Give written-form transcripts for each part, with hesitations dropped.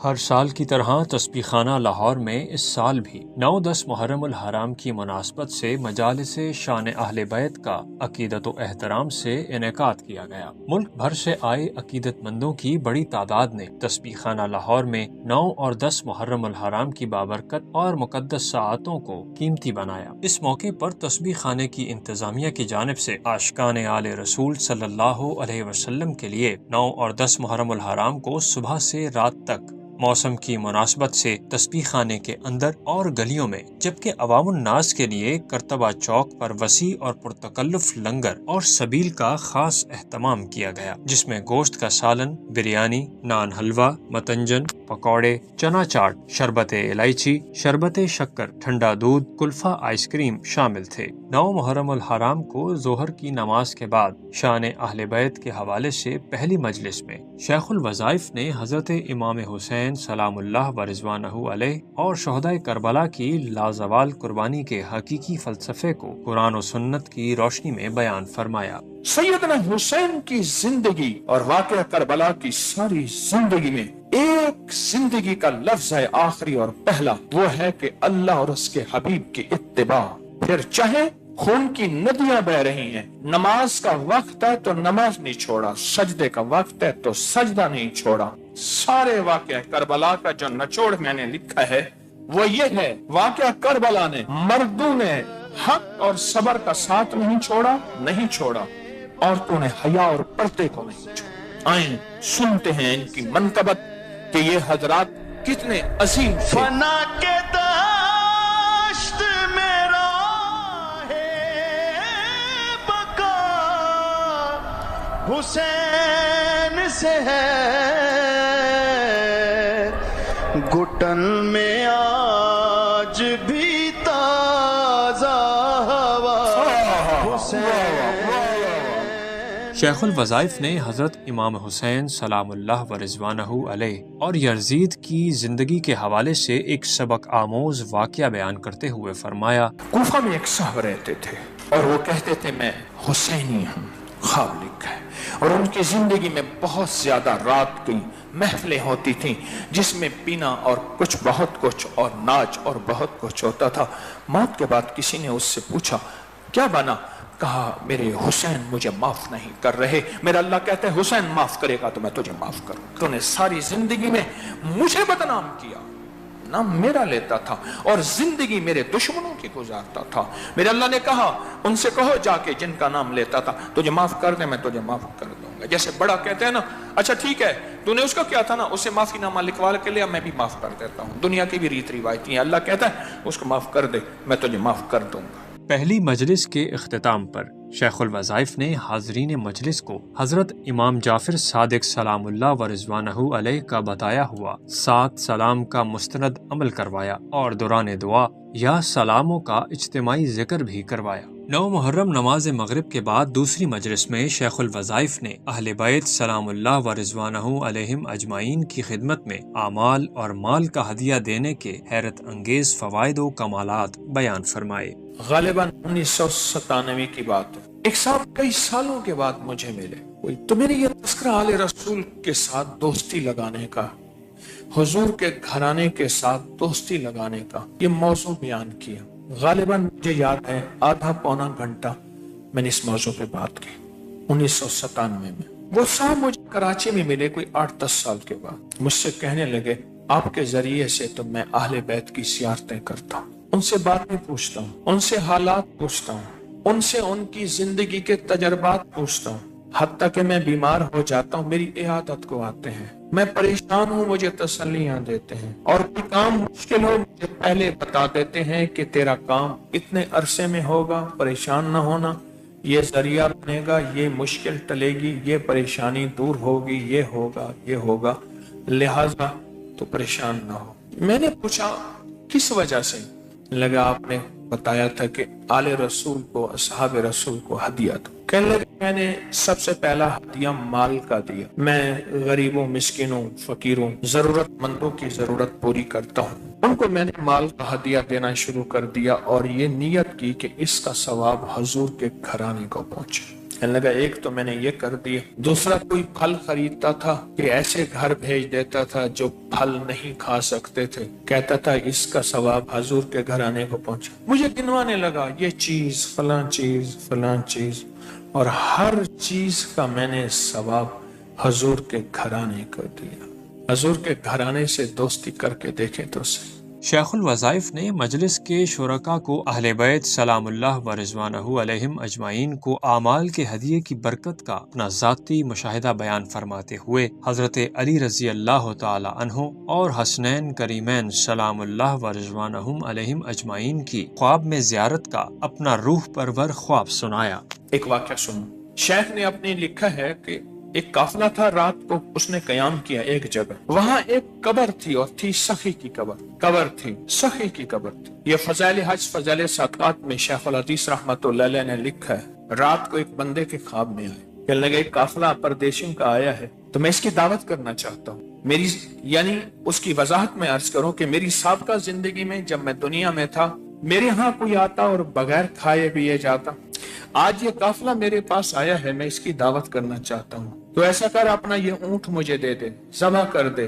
ہر سال کی طرح تسبیح خانہ لاہور میں اس سال بھی 9-10 محرم الحرام کی مناسبت سے مجالس شان اہل بیت کا عقیدت و احترام سے انعقاد کیا گیا۔ ملک بھر سے آئے عقیدت مندوں کی بڑی تعداد نے تسبیح خانہ لاہور میں 9 اور 10 محرم الحرام کی بابرکت اور مقدس ساعتوں کو قیمتی بنایا۔ اس موقع پر تسبیح خانے کی انتظامیہ کی جانب سے عاشقان آل رسول صلی اللہ علیہ وسلم کے لیے 9 اور 10 محرم الحرام کو صبح سے رات تک موسم کی مناسبت سے تسبیح خانے کے اندر اور گلیوں میں، جبکہ عوام الناس کے لیے کرتبہ چوک پر وسیع اور پرتکلف لنگر اور سبیل کا خاص اہتمام کیا گیا، جس میں گوشت کا سالن، بریانی، نان حلوہ، متنجن، پکوڑے، چنا چاٹ، شربت الائچی، شربت شکر، ٹھنڈا دودھ، کلفہ آئس کریم شامل تھے۔ 9 محرم الحرام کو ظہر کی نماز کے بعد شان اہل بیت کے حوالے سے پہلی مجلس میں شیخ الوظائف نے حضرت امام حسین سلام اللہ و رضوانہ علیہ اور شہدائے کربلا کی لازوال قربانی کے حقیقی فلسفے کو قرآن و سنت کی روشنی میں بیان فرمایا۔ سیدنا حسین کی زندگی اور واقعہ کربلا کی ساری زندگی میں ایک زندگی کا لفظ ہے آخری اور پہلا، وہ ہے کہ اللہ اور اس کے حبیب کی اتباع۔ پھر چاہے خون کی ندیاں بہ رہی ہیں، نماز کا وقت ہے تو نماز نہیں چھوڑا، سجدے کا وقت ہے تو سجدہ نہیں چھوڑا۔ سارے واقعہ کربلا کا جو نچوڑ میں نے لکھا ہے وہ یہ ہے، واقعہ کربلا نے مردوں نے حق اور صبر کا ساتھ نہیں چھوڑا، عورتوں نے حیا اور پردے کو نہیں چھوڑا۔ آئیں سنتے ہیں ان کی منقبت کہ یہ حضرات کتنے عظیم تھے۔ فنا کے دشت میں راہ بقا حسین سے ہے، گھٹن میں آج بھی تازہ ہوا حسین۔ شیخ الوظائف نے حضرت امام حسین سلام اللہ و رضوانہ علیہ اور یزید کی زندگی کے حوالے سے ایک سبق آموز واقعہ بیان کرتے ہوئے فرمایا، کوفہ میں ایک صاحب رہتے تھے اور وہ کہتے تھے میں حسینی ہوں، خواب لکھا ہے، اور ان کی زندگی میں بہت زیادہ رات کی محفلیں ہوتی تھیں جس میں پینا اور بہت کچھ اور ناچ اور بہت کچھ ہوتا تھا۔ موت کے بعد کسی نے اس سے پوچھا کیا بنا؟ کہا میرے حسین مجھے معاف نہیں کر رہے۔ میرا اللہ کہتا ہے حسین معاف کرے گا تو میں تجھے معاف کروں۔ تو نے ساری زندگی میں مجھے بدنام کیا، نام میرا لیتا تھا اور زندگی میرے دشمنوں کی گزارتا تھا۔ میرے اللہ نے کہا ان سے کہو جا کے جن کا نام لیتا تھا تجھے معاف کر دے، میں تجھے معاف کر دوں گا۔ جیسے بڑا کہتے ہیں نا اچھا ٹھیک ہے تو نے اس کا کیا تھا نا، اسے معافی نامہ لکھوا کے لیا، میں بھی معاف کر دیتا ہوں۔ دنیا کی بھی ریت روایتی ہیں، اللہ کہتا ہے اس کو معاف کر دے، میں تجھے معاف کر دوں گا۔ پہلی مجلس کے اختتام پر شیخ الوظائف نے حاضرین مجلس کو حضرت امام جعفر صادق سلام اللہ و رضوانہ علیہ کا بتایا ہوا 7 سلام کا مستند عمل کروایا اور دوران دعا یا سلاموں کا اجتماعی ذکر بھی کروایا۔ 9 محرم نماز مغرب کے بعد دوسری مجلس میں شیخ الوظائف نے اہل بیت سلام اللہ و رضوانہ علیہم اجمعین کی خدمت میں اعمال اور مال کا ہدیہ دینے کے حیرت انگیز فوائد و کمالات بیان فرمائے۔ غالباً 1997 کی بات ہے، ایک صاحب کئی سالوں کے بعد مجھے ملے، تو میں نے یہ تذکرہ آل رسول کے ساتھ دوستی لگانے کا، حضور کے گھرانے کے ساتھ دوستی لگانے کا یہ موضوع بیان کیا۔ غالباً مجھے یاد ہے آدھا پونا گھنٹہ میں نے اس موضوع پہ بات کی 1997 میں۔ وہ صاحب مجھے کراچی میں ملے کوئی 8-10 سال کے بعد، مجھ سے کہنے لگے آپ کے ذریعے سے تو میں اہل بیت کی زیارتیں کرتا ہوں، ان سے باتیں پوچھتا ہوں، ان سے حالات پوچھتا ہوں، ان سے ان کی زندگی کے تجربات پوچھتا ہوں، حتیٰ کہ میں بیمار ہو جاتا ہوں میری عیادت کو آتے ہیں، میں پریشان ہوں مجھے تسلیاں دیتے ہیں، اور کوئی کام مشکل ہو مجھے پہلے بتا دیتے ہیں کہ تیرا کام اتنے عرصے میں ہوگا، پریشان نہ ہونا، یہ ذریعہ بنے گا، یہ مشکل ٹلے گی، یہ پریشانی دور ہوگی، یہ ہوگا، لہذا تو پریشان نہ ہو۔ میں نے پوچھا کس وجہ سے؟ لگا آپ نے بتایا تھا کہ آل رسول کو، اصحاب رسول کو ہدیہ دو۔ کہنے لگے میں نے سب سے پہلا ہدیہ مال کا دیا، میں غریبوں، مسکینوں، فقیروں، ضرورت مندوں کی ضرورت پوری کرتا ہوں، ان کو میں نے مال کا ہدیہ دینا شروع کر دیا اور یہ نیت کی کہ اس کا ثواب حضور کے گھرانے کو پہنچے۔ کہنے لگا ایک تو میں نے یہ کر دیا، دوسرا کوئی پھل خریدتا تھا کہ ایسے گھر بھیج دیتا تھا جو پھل نہیں کھا سکتے تھے، کہتا تھا اس کا ثواب حضور کے گھرانے کو پہنچا۔ مجھے گنوانے لگا یہ چیز فلاں چیز فلاں چیز، اور ہر چیز کا میں نے ثواب حضور کے گھرانے کو دیا۔ حضور کے گھرانے سے دوستی کر کے دیکھیں تو صحیح۔ شیخ الوظائف نے مجلس کے شرکاء کو اہل بیت سلام اللہ و رضوانہ علیہم اجمعین کو اعمال کے ہدیے کی برکت کا اپنا ذاتی مشاہدہ بیان فرماتے ہوئے حضرت علی رضی اللہ تعالی عنہ اور حسنین کریمین سلام اللہ و رضوانہ علیہم اجمعین کی خواب میں زیارت کا اپنا روح پرور خواب سنایا۔ ایک واقعہ سنو، شیخ نے اپنے لکھا ہے کہ ایک قافلہ تھا، رات کو اس نے قیام کیا ایک جگہ، وہاں ایک قبر تھی اور تھی سخی کی قبر تھی، سخی کی قبر تھی۔ یہ فضائل حج فضائل صدقات میں شیخ الحدیث رحمت اللہ علیہ نے لکھا ہے، رات کو ایک بندے کے خواب میں آئے، کہنے لگے ایک قافلہ پردیشیوں کا آیا ہے تو میں اس کی دعوت کرنا چاہتا ہوں۔ میری یعنی اس کی وضاحت میں عرض کروں کہ میری سابقہ زندگی میں جب میں دنیا میں تھا میرے ہاں کوئی آتا اور بغیر کھائے پیے جاتا، آج یہ قافلہ میرے پاس آیا ہے، میں اس کی دعوت کرنا چاہتا ہوں، تو ایسا کر اپنا یہ اونٹ مجھے دے دے، ذبح کر دے،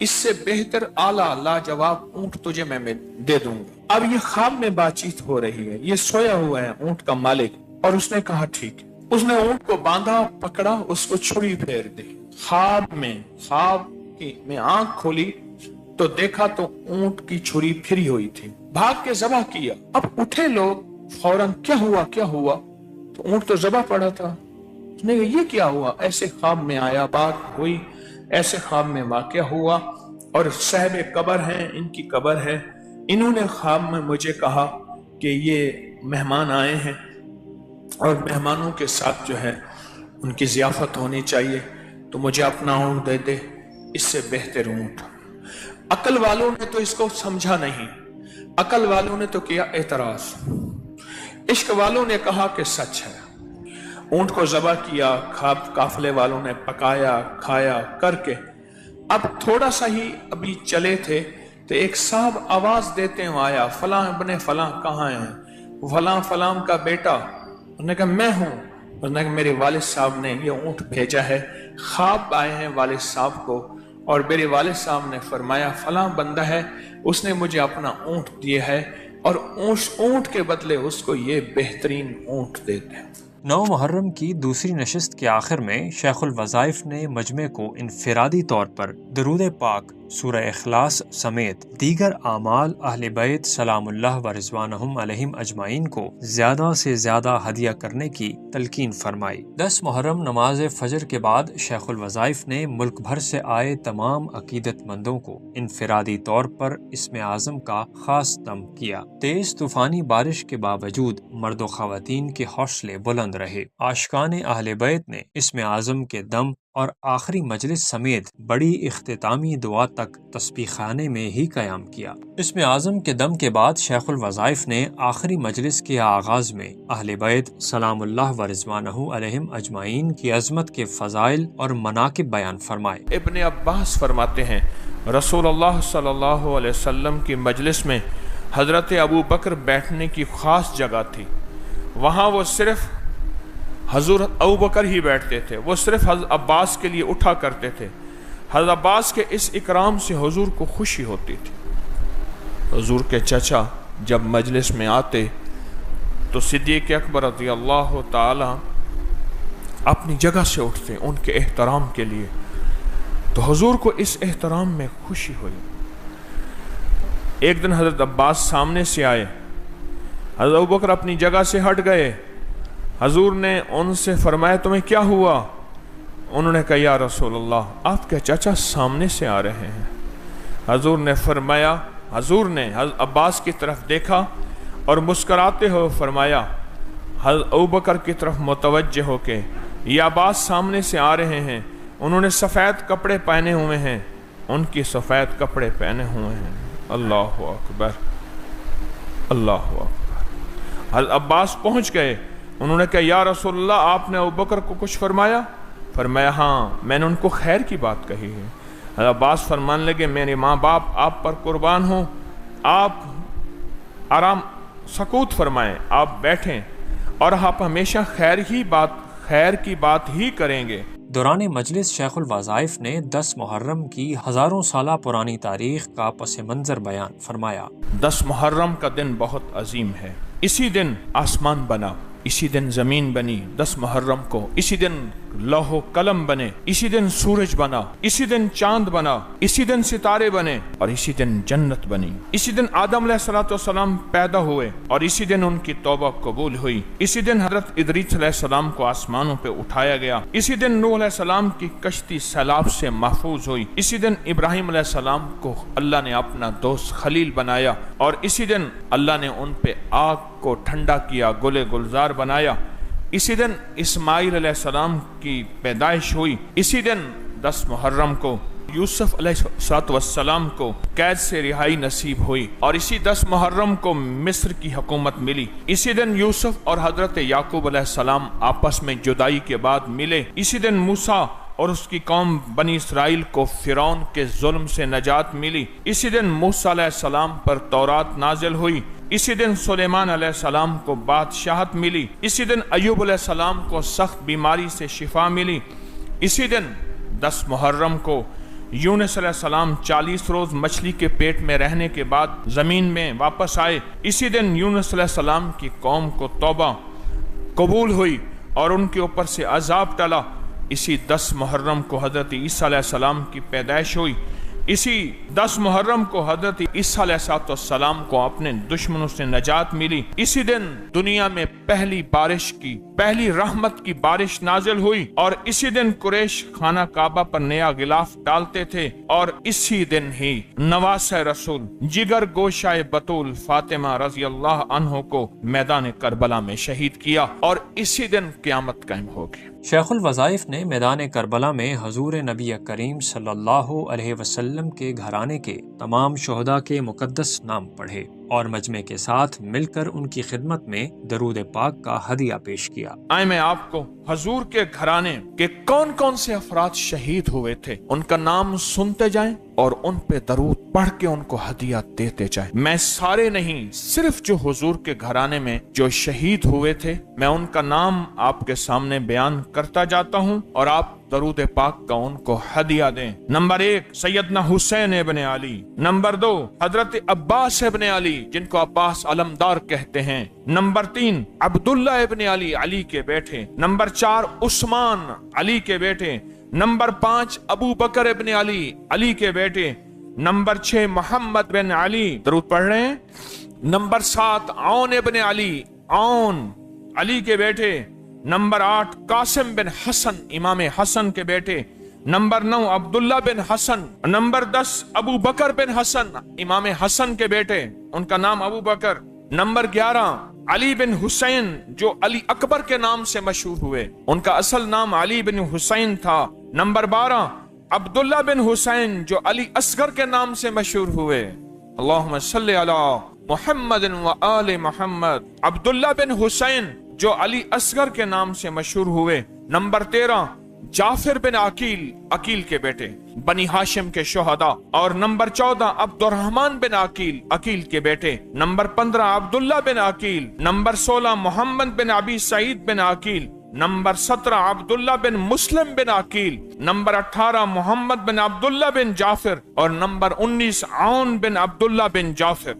اس سے بہتر اعلیٰ لاجواب اونٹ تجھے میں دے دوں گا۔ اب یہ خواب میں بات چیت ہو رہی ہے، یہ سویا ہوا ہے اونٹ کا مالک، اور اس نے کہا ٹھیک ہے۔ اس نے اونٹ کو باندھا، پکڑا، اس کو چھری پھیر دی۔ خواب کی میں آنکھ کھولی تو دیکھا تو اونٹ کی چھری پھری ہوئی تھی، بھاگ کے ذبح کیا۔ اب اٹھے لوگ فوراً کیا ہوا؟ تو اونٹ تو ذبح پڑا تھا۔ اس نے کہا یہ کیا ہوا؟ ایسے خواب میں آیا، بات ہوئی، ایسے خواب میں واقعہ ہوا، اور صاحب قبر ہیں، ان کی قبر ہے، انہوں نے خواب میں مجھے کہا کہ یہ مہمان آئے ہیں اور مہمانوں کے ساتھ جو ہے ان کی ضیافت ہونی چاہیے، تو مجھے اپنا اونٹ دے دے، اس سے بہتر اونٹ۔ عقل والوں نے تو اس کو سمجھا نہیں، عقل والوں نے تو کیا اعتراض، عشق والوں نے کہا کہ سچ ہے۔ اونٹ کو ذبح کیا، قافلے والوں نے پکایا کھایا کر کے، اب تھوڑا سا ہی ابھی چلے تھے تو ایک صاحب آواز دیتے ہوئے آیا، فلاں ابن فلاں کہاں ہیں؟ فلاں فلاں کا بیٹا۔ انہوں نے کہا میں ہوں۔ انہوں نے کہا میرے والد صاحب نے یہ اونٹ بھیجا ہے، خواب آئے ہیں والد صاحب کو، اور میرے والد صاحب نے فرمایا فلاں بندہ ہے، اس نے مجھے اپنا اونٹ دیا ہے، اور اونٹ کے بدلے اس کو یہ بہترین اونٹ دیتے ہیں۔ 9 محرم کی دوسری نشست کے آخر میں شیخ الوظائف نے مجمع کو انفرادی طور پر درود پاک، سورہ اخلاص سمیت دیگر اعمال اہل بیت سلام اللہ و رضوانہم علیہم اجمعین کو زیادہ سے زیادہ ہدیہ کرنے کی تلقین فرمائی۔ 10 محرم نماز فجر کے بعد شیخ الوظائف نے ملک بھر سے آئے تمام عقیدت مندوں کو انفرادی طور پر اسم اعظم کا خاص دم کیا۔ تیز طوفانی بارش کے باوجود مرد و خواتین کے حوصلے بلند رہے۔ عاشقان اہل بیت نے اسم اعظم کے دم اور آخری مجلس سمیت بڑی اختتامی دعا تک تسبیح خانے میں ہی قیام کیا۔ اسم اعظم کے دم کے بعد شیخ الوظائف نے آخری مجلس کے آغاز میں اہل بیت سلام اللہ و رضوانہ علیہم اجمعین کی عظمت کے فضائل اور مناقب بیان فرمائے۔ ابن عباس فرماتے ہیں رسول اللہ صلی اللہ علیہ وسلم کی مجلس میں حضرت ابو بکر بیٹھنے کی خاص جگہ تھی، وہاں وہ صرف حضور ابو بکر ہی بیٹھتے تھے، وہ صرف حضرت عباس کے لیے اٹھا کرتے تھے۔ حضرت عباس کے اس اکرام سے حضور کو خوشی ہوتی تھی۔ حضور کے چچا جب مجلس میں آتے تو صدیق اکبر رضی اللہ تعالی اپنی جگہ سے اٹھتے ان کے احترام کے لیے، تو حضور کو اس احترام میں خوشی ہوئی۔ ایک دن حضرت عباس سامنے سے آئے، حضرت ابو بکر اپنی جگہ سے ہٹ گئے، حضور نے ان سے فرمایا تمہیں کیا ہوا؟ انہوں نے کہا یا رسول اللہ آپ کے چچا سامنے سے آ رہے ہیں۔ حضور نے فرمایا، حضور نے حضرت عباس کی طرف دیکھا اور مسکراتے ہوئے فرمایا، حضرت ابو بکر کی طرف متوجہ ہو کے، یہ عباس سامنے سے آ رہے ہیں، انہوں نے سفید کپڑے پہنے ہوئے ہیں، ان کی سفید کپڑے پہنے ہوئے ہیں۔ اللہ اکبر، اللہ اکبر۔ حضرت عباس پہنچ گئے، انہوں نے کہا یا رسول اللہ آپ نے ابو بکر کو کچھ فرمایا؟ فرمایا ہاں میں نے ان کو خیر کی بات کہی ہے۔ حضرت عباس فرمانے لگے میرے ماں باپ آپ پر قربان ہوں، آپ آرام سکوت فرمائیں، آپ بیٹھیں، اور آپ ہمیشہ خیر کی بات ہی کریں گے۔ دوران مجلس شیخ الوظائف نے 10 محرم کی ہزاروں سالہ پرانی تاریخ کا پس منظر بیان فرمایا۔ 10 محرم کا دن بہت عظیم ہے۔ اسی دن آسمان بنا، اسی دن زمین بنی 10 محرم کو، اسی دن لوح و قلم بنے، اسی دن سورج بنا، اسی دن چاند بنا، اسی دن ستارے بنے، اور اسی دن جنت بنی۔ اسی دن آدم علیہ السلام پیدا ہوئے اور اسی دن ان کی توبہ قبول ہوئی۔ اسی دن حضرت ادریس علیہ السلام کو آسمانوں پہ اٹھایا گیا۔ اسی دن نوح علیہ السلام کی کشتی سیلاب سے محفوظ ہوئی۔ اسی دن ابراہیم علیہ السلام کو اللہ نے اپنا دوست خلیل بنایا، اور اسی دن اللہ نے ان پہ آگ کو ٹھنڈا کیا، گلے گلزار بنایا۔ اسی دن اسماعیل علیہ السلام کی پیدائش ہوئی۔ اسی دن 10 محرم کو یوسف علیہ السلام کو قید سے رہائی نصیب ہوئی، اور اسی 10 محرم کو مصر کی حکومت ملی۔ اسی دن یوسف اور حضرت یعقوب علیہ السلام آپس میں جدائی کے بعد ملے۔ اسی دن موسیٰ اور اس کی قوم بنی اسرائیل کو فرعون کے ظلم سے نجات ملی۔ اسی دن موسیٰ علیہ السلام پر تورات نازل ہوئی۔ اسی دن سلیمان علیہ السلام کو بادشاہت ملی۔ اسی دن ایوب علیہ السلام کو سخت بیماری سے شفا ملی۔ اسی دن 10 محرم کو یونس علیہ السلام 40 روز مچھلی کے پیٹ میں رہنے کے بعد زمین میں واپس آئے۔ اسی دن یونس علیہ السلام کی قوم کو توبہ قبول ہوئی اور ان کے اوپر سے عذاب ٹلا۔ اسی 10 محرم کو حضرت عیسیٰ علیہ السلام کی پیدائش ہوئی۔ اسی 10 محرم کو حضرت عیسیٰ علیہ السلام کو اپنے دشمنوں سے نجات ملی۔ اسی دن دنیا میں پہلی رحمت کی بارش نازل ہوئی، اور اسی دن قریش خانہ کعبہ پر نیا غلاف ڈالتے تھے، اور اسی دن ہی نواسہ رسول جگر گوشائے بطول فاطمہ رضی اللہ عنہ کو میدان کربلا میں شہید کیا، اور اسی دن قیامت قائم ہوگی۔ شیخ الوظائف نے میدان کربلا میں حضور نبی کریم صلی اللہ علیہ وسلم کے گھرانے کے تمام شہداء کے مقدس نام پڑھے اور مجمع کے ساتھ مل کر ان کی خدمت میں درود پاک کا ہدیہ پیش کیا۔ آئے میں آپ کو حضور کے گھرانے کے کون کون سے افراد شہید ہوئے تھے ان کا نام سنتے جائیں اور ان پہ درود پڑھ کے ان کو ہدیہ دیتے جائیں۔ میں سارے نہیں، صرف جو حضور کے گھرانے میں جو شہید ہوئے تھے میں ان کا نام آپ کے سامنے بیان کرتا جاتا ہوں، اور آپ درود پاک کا ان کو ہدیہ دیں۔ نمبر 1 سیدنا حسین ابن علی، نمبر 2 حضرت عباس ابن علی جن کو عباس علمدار کہتے ہیں، نمبر 3 عبداللہ ابن علی، علی کے بیٹے، نمبر 4 عثمان، علی کے بیٹے، نمبر 5 ابو بکر ابن علی، علی کے بیٹے، نمبر 6 محمد بن علی، درود پڑھ رہے ہیں، نمبر 7 عون ابن علی، عون، علی کے بیٹے، نمبر 8 قاسم بن حسن، امام حسن کے بیٹے، نمبر 9 عبداللہ بن حسن، نمبر 10 ابو بکر بن حسن، امام حسن کے بیٹے، ان کا نام ابو بکر، نمبر 11 علی بن حسین جو علی اکبر کے نام سے مشہور ہوئے، ان کا اصل نام علی بن حسین تھا، نمبر 12 عبداللہ بن حسین جو علی اصغر کے نام سے مشہور ہوئے، اللہم صلی علی محمد و آل محمد، عبداللہ بن حسین جو علی اصغر کے نام سے مشہور ہوئے، نمبر 13 جعفر بن عقیل، عقیل کے بیٹے، بنی ہاشم کے شہداء، اور نمبر 14 عبد الرحمن بن عقیل، عقیل کے بیٹے، نمبر 15 عبداللہ بن عقیل، نمبر 16 محمد بن ابی سعید بن عقیل، نمبر 17 عبداللہ بن مسلم بن عقیل، نمبر 18 محمد بن عبداللہ بن جعفر، اور نمبر 19 عون بن عبداللہ بن جعفر۔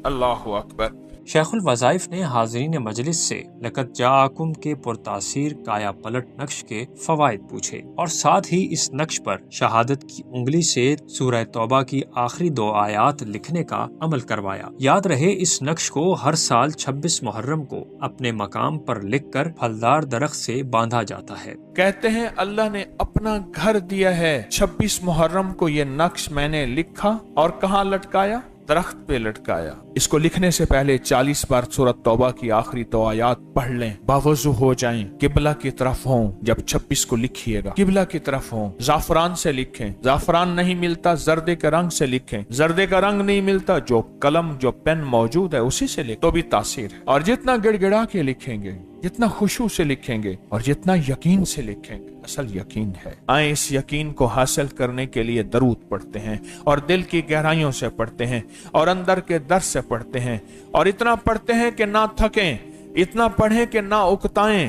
اللہ اکبر۔ شیخ الوظائف نے حاضرین مجلس سے لقد جاءکم کے پرتاثیر کایا پلٹ نقش کے فوائد پوچھے، اور ساتھ ہی اس نقش پر شہادت کی انگلی سے سورہ توبہ کی آخری 2 آیات لکھنے کا عمل کروایا۔ یاد رہے اس نقش کو ہر سال 26 محرم کو اپنے مقام پر لکھ کر پھلدار درخت سے باندھا جاتا ہے۔ کہتے ہیں اللہ نے اپنا گھر دیا ہے، 26 محرم کو یہ نقش میں نے لکھا اور کہاں لٹکایا؟ درخت پہ لٹکایا۔ اس کو لکھنے سے پہلے 40 بار سورۃ توبہ کی آخری 2 آیات پڑھ لیں، باوضو ہو جائیں، قبلہ کی طرف ہوں۔ جب 26 کو لکھیے گا قبلہ کی طرف ہوں، زعفران سے لکھیں، زعفران نہیں ملتا زردے کے رنگ سے لکھیں، زردے کا رنگ نہیں ملتا جو قلم جو پین موجود ہے اسی سے لکھ تو بھی تاثیر ہے۔ اور جتنا گڑ گڑا کے لکھیں گے، جتنا خشوع سے لکھیں گے اور جتنا یقین سے لکھیں گے، اصل یقین ہے۔ آئیں اس یقین کو حاصل کرنے کے لیے درود پڑھتے ہیں، اور دل کی گہرائیوں سے پڑھتے ہیں، اور اندر کے در سے پڑھتے ہیں، اور اتنا پڑھتے ہیں کہ نہ تھکیں، اتنا پڑھیں کہ نہ اکتائیں،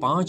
5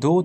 2